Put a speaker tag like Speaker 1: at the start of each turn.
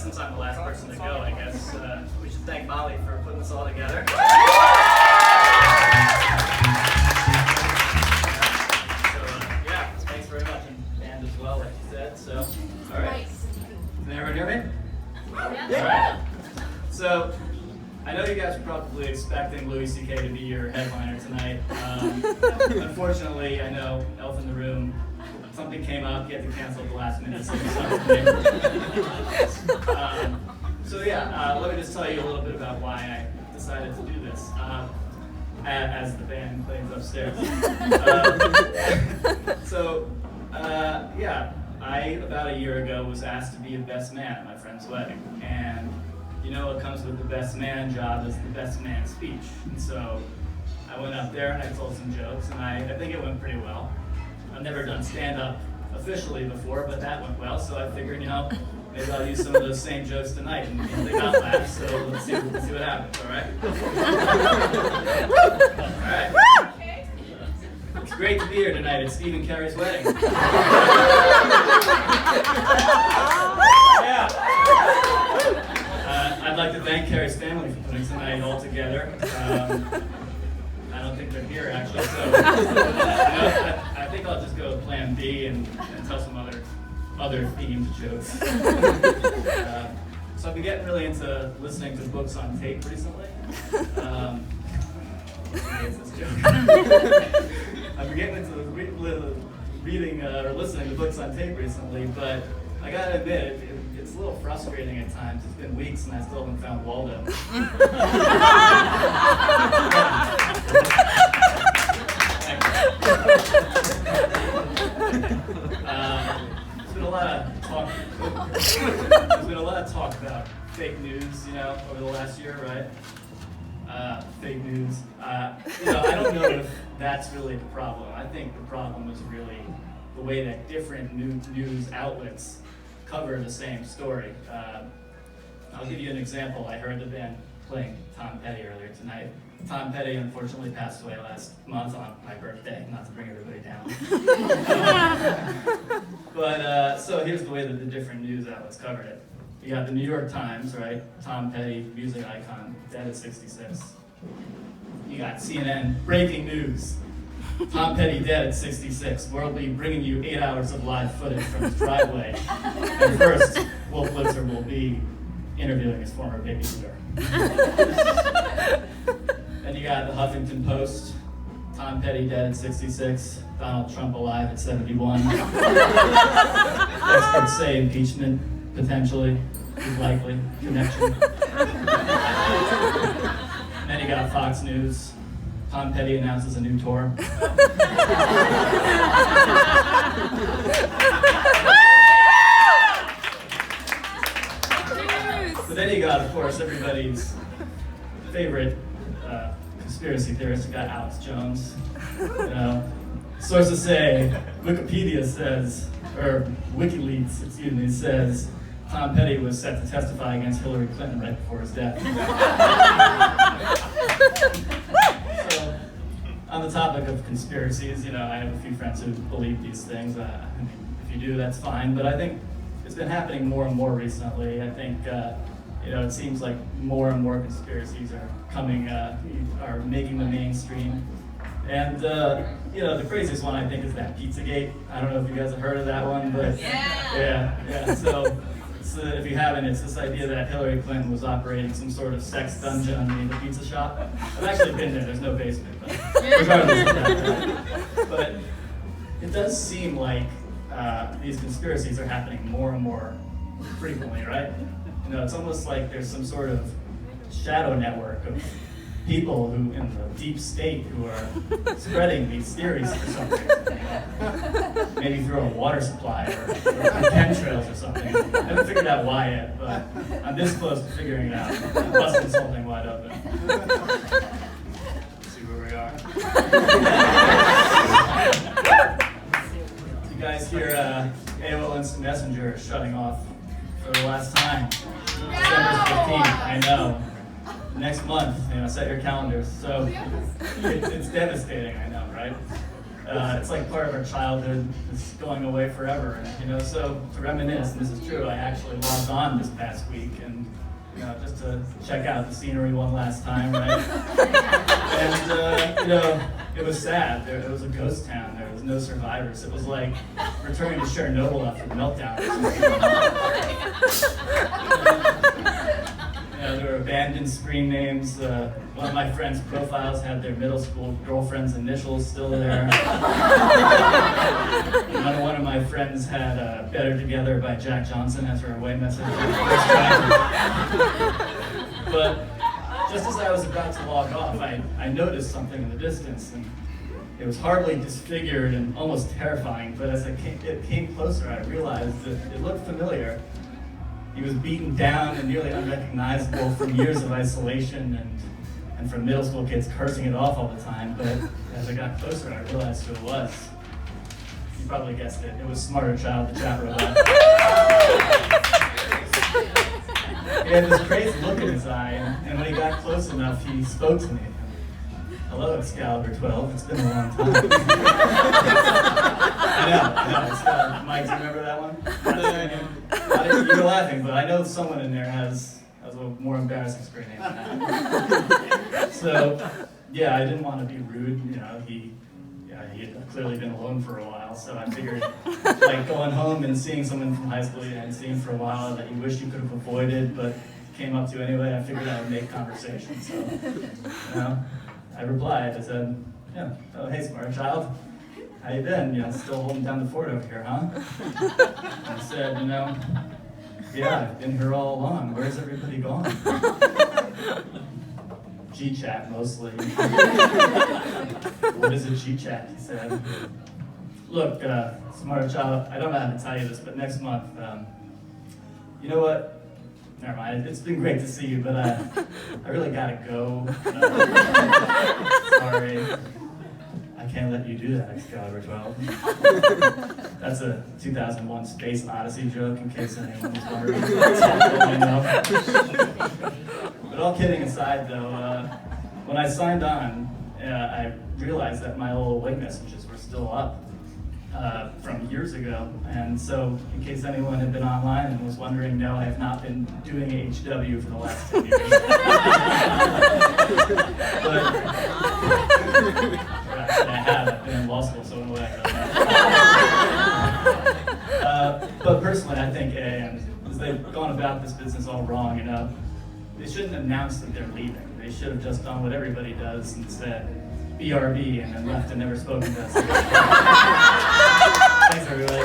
Speaker 1: since I'm the last person to go, I guess we should thank Molly for putting this all together. Yeah, thanks very much, and as well, like you said. So, all right. Can everyone hear me? Yeah. All right. So, I know you guys are probably expecting Louis C.K. to be your headliner tonight. Unfortunately, I know, Elephant in the Room, something came up, he had to cancel at the last minute. So yeah, let me just tell you a little bit about why I decided to do this, as the band plays upstairs. Yeah, about a year ago, was asked to be a best man at my friend's wedding. And you know what comes with the best man job is the best man speech. And so I went up there and I told some jokes, and I think it went pretty well. I've never done stand-up officially before, but that went well, so I figured, maybe I'll use some of those same jokes tonight, and they got laughs, so let's see what happens, all right? All right. It's great to be here tonight at Steve and Carrie's wedding. Yeah. I'd like to thank Carrie's family for putting tonight all together. I don't think they're here, actually, so I think I'll just go with plan B and tell some other themed jokes. So I've been getting really into listening to books on tape recently. This joke. I've been getting into reading or listening to books on tape recently, but I gotta admit, it's a little frustrating at times. It's been weeks and I still haven't found Waldo. There's been a lot of talk about fake news, over the last year, right? Fake news. I don't know if that's really the problem. I think the problem is really the way that different news outlets cover the same story. I'll give you an example. I heard the band playing Tom Petty earlier tonight. Tom Petty unfortunately passed away last month on my birthday, not to bring everybody down. So here's the way that the different news outlets covered it. You got the New York Times, right? Tom Petty, music icon, dead at 66. You got CNN, breaking news. Tom Petty dead at 66. We'll be bringing you 8 hours of live footage from his driveway. And first, Wolf Blitzer will be interviewing his former babysitter. Then you got the Huffington Post. Tom Petty dead at 66. Donald Trump alive at 71. Experts say impeachment, potentially, is likely. Connection. And then you got Fox News. Tom Petty announces a new tour. But then you got, of course, everybody's favorite conspiracy theorist. You got Alex Jones. Sources say, Wikipedia says, or WikiLeaks, says, Tom Petty was set to testify against Hillary Clinton right before his death. So, on the topic of conspiracies, I have a few friends who believe these things. If you do, that's fine. But I think it's been happening more and more recently. I think, it seems like more and more conspiracies are making the mainstream. And, the craziest one I think is that Pizzagate. I don't know if you guys have heard of that one, but yeah. So if you haven't, it's this idea that Hillary Clinton was operating some sort of sex dungeon underneath a pizza shop. I've actually been there. There's no basement, but regardless of that. But it does seem like these conspiracies are happening more and more frequently, right? It's almost like there's some sort of shadow network of people who, in the deep state, who are spreading these theories for some reason. Maybe through a water supply or chemtrails or something. I haven't figured out why yet, but I'm this close to figuring it out. I'm busting something wide open. Let's see where we are. You guys hear AOL Instant Messenger shutting off for the last time. December 15th, I know. Next month, set your calendars. So it's devastating, I know, right? It's like part of our childhood is going away forever. You know, so to reminisce, and this is true, I actually logged on this past week and just to check out the scenery one last time, right? And it was sad. It was a ghost town. There was no survivors. It was like returning to Chernobyl after the meltdown. There were abandoned screen names. One of my friends' profiles had their middle school girlfriend's initials still there. One of my friends had Better Together by Jack Johnson as her away message. But just as I was about to log off, I noticed something in the distance, and it was hardly disfigured and almost terrifying, but as it came closer, I realized that it looked familiar. He was beaten down and nearly unrecognizable from years of isolation and from middle school kids cursing it off all the time, but as I got closer, I realized who it was. You probably guessed it. It was Smarter Child, the chat robot. He had this crazy look in his eye, and when he got close enough, he spoke to me. Hello, Excalibur 12. It's been a long time. I know. Mike, do you remember that one? You were laughing, but I know someone in there has a more embarrassing screen name than that. So, yeah, I didn't want to be rude. He had clearly been alone for a while, so I figured, like, going home and seeing someone from high school you hadn't seen for a while that you wish you could have avoided, but came up to anyway, I figured I would make conversation. So, I replied. I said, oh, hey, Smart Child. How you been? Still holding down the fort over here, huh? I said, yeah, I've been here all along. Where's everybody gone? G-chat, mostly. What is a G-chat, he said. Look, Smart Child, I don't know how to tell you this, but next month, you know what? Never mind, it's been great to see you, but I really gotta go. Sorry. I can't let you do that, Excalibur 12. That's a 2001 Space Odyssey joke, in case anyone was wondering. But all kidding aside, though, when I signed on, I realized that my old away messages were still up from years ago. And so, in case anyone had been online and was wondering, no, I have not been doing HW for the last 10 years. I have. I've been in law school, so in a way I really have. But personally, I think AAM, as they've gone about this business all wrong, they shouldn't announce that they're leaving. They should have just done what everybody does and said, BRB, and then left and never spoken to us again. Thanks, everybody.